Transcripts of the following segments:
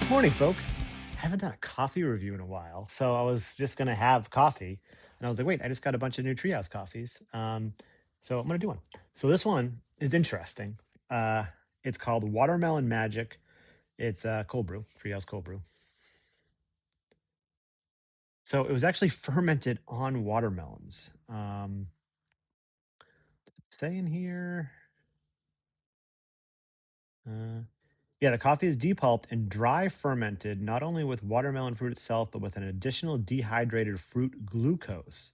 Morning, folks. I haven't done a coffee review in a while, so I was just gonna have coffee, and I was like, wait, I just got a bunch of new Treehouse coffees, so I'm gonna do one. So this one is interesting. Uh, it's called Watermelon Magic. It's cold brew, Treehouse cold brew. So it was actually fermented on watermelons. Say in here. Uh, yeah, the coffee is depulped and dry fermented, not only with watermelon fruit itself, but with an additional dehydrated fruit glucose.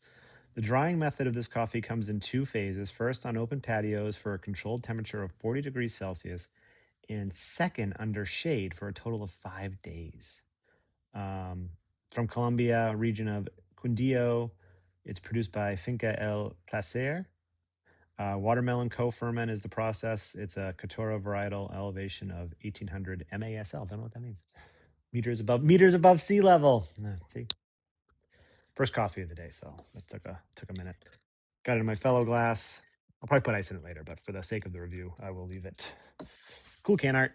The drying method of this coffee comes in two phases. First, on open patios for a controlled temperature of 40 degrees Celsius, and second, under shade for a total of 5 days. Um, from Colombia, region of Quindío, it's produced by Finca El Placer. Watermelon co-ferment is the process. It's a Caturra varietal elevation of 1800 MASL. Don't know what that means. Meters above sea level. See, first coffee of the day, so it took a minute. Got it in my fellow glass. I'll probably put ice in it later, but for the sake of the review, I will leave it. Cool can art.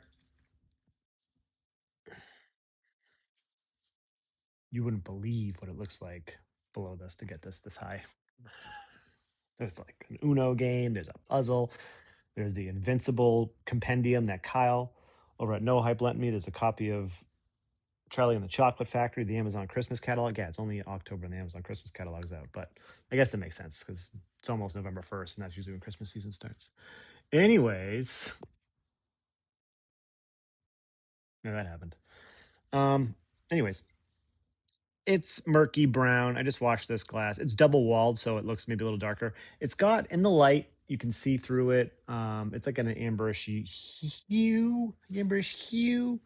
You wouldn't believe what it looks like below this to get this high. There's like an Uno game. There's a puzzle. There's the Invincible compendium that Kyle over at No Hype lent me. There's a copy of Charlie and the Chocolate Factory, the Amazon Christmas catalog. Yeah, it's only October and the Amazon Christmas catalog's out, but I guess that makes sense because it's almost November 1st, and that's usually when Christmas season starts. Anyways, yeah, that happened. Anyways, it's murky brown. I just washed this glass. It's double walled, so it looks maybe a little darker. It's got in the light, you can see through it. It's like an amberish hue. Amberish hue.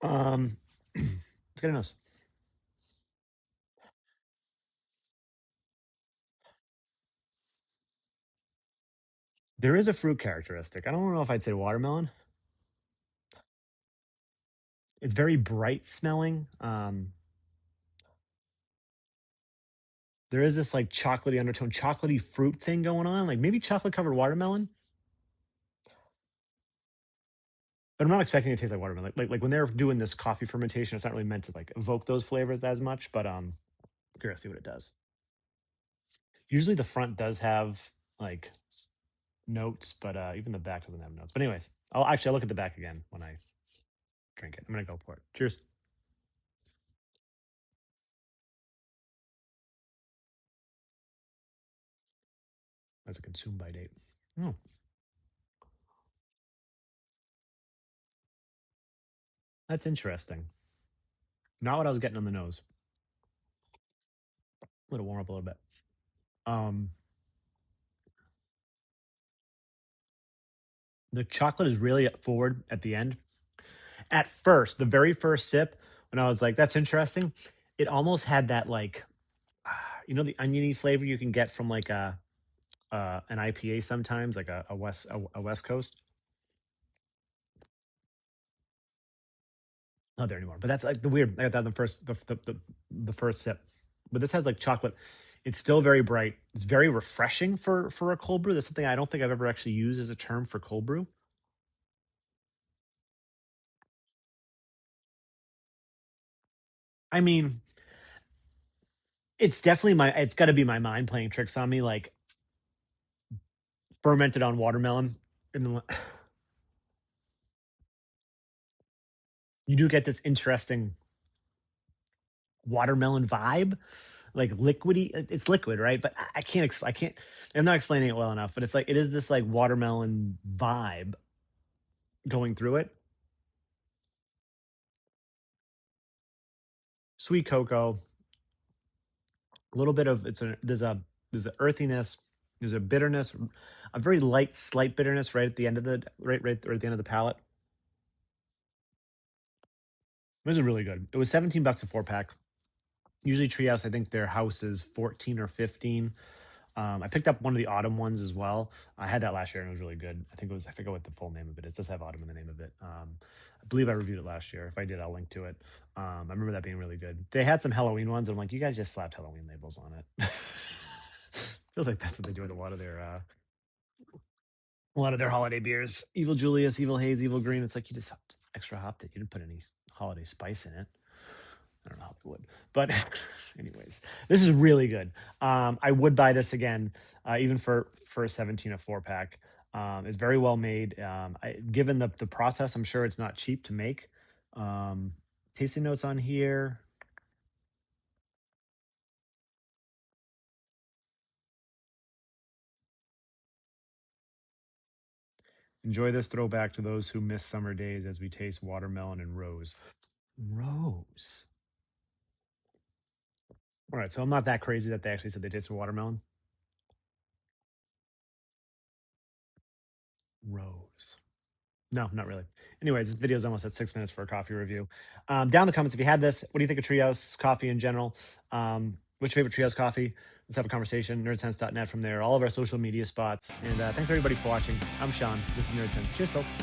It's got a nose. There is a fruit characteristic. I don't know if I'd say watermelon. It's very bright smelling. There is this like chocolatey undertone, chocolatey fruit thing going on, like maybe chocolate covered watermelon. But I'm not expecting it to taste like watermelon. Like when they're doing this coffee fermentation, it's not really meant to like evoke those flavors as much. But curious to see what it does. Usually the front does have like notes, but even the back doesn't have notes. But anyways, I'll look at the back again when I drink it. I'm gonna go for it. Cheers. As a consume by date. Oh, that's interesting. Not what I was getting on the nose. Let it warm up a little bit. Um, the chocolate is really forward at the end. At first, the very first sip, when I was like, "That's interesting," it almost had that like, the oniony flavor you can get from like an IPA sometimes, like a West Coast. Not there anymore, but that's like the weird. I got that in the first sip, but this has like chocolate. It's still very bright. It's very refreshing for a cold brew. That's something I don't think I've ever actually used as a term for cold brew. I mean, it's definitely it's got to be my mind playing tricks on me, like fermented on watermelon. And you do get this interesting watermelon vibe, like liquidy. It's liquid, right? But I can't. I can't. I'm not explaining it well enough. But it's like it is this like watermelon vibe going through it. Sweet cocoa, a little bit of there's a earthiness, there's a bitterness, a very light, slight bitterness right at the end of the right at the end of the palate. This is really good. It was 17 bucks a 4 pack. Usually Treehouse, I think their house is 14 or 15. I picked up one of the autumn ones as well. I had that last year and it was really good. I forget what the full name of it is. It does have autumn in the name of it. I believe I reviewed it last year. If I did, I'll link to it. I remember that being really good. They had some Halloween ones. And I'm like, you guys just slapped Halloween labels on it. Feels like that's what they do with a lot of their holiday beers. Evil Julius, Evil Haze, Evil Green. It's like you just extra hopped it. You didn't put any holiday spice in it. I don't know how it would, but anyways, this is really good. I would buy this again, even for a 17 a 4 pack. It's very well made. Given the process, I'm sure it's not cheap to make. Um, Tasting notes on here. Enjoy this throwback to those who miss summer days as we taste watermelon and rose. Rose. All right, so I'm not that crazy that they actually said they tasted watermelon. Rose. No, not really. Anyways, this video is almost at 6 minutes for a coffee review. Down in the comments, if you had this, what do you think of Treehouse coffee in general? What's your favorite Treehouse coffee? Let's have a conversation. Nerdsense.net from there, all of our social media spots. And thanks everybody for watching. I'm Sean. This is Nerdsense. Cheers, folks.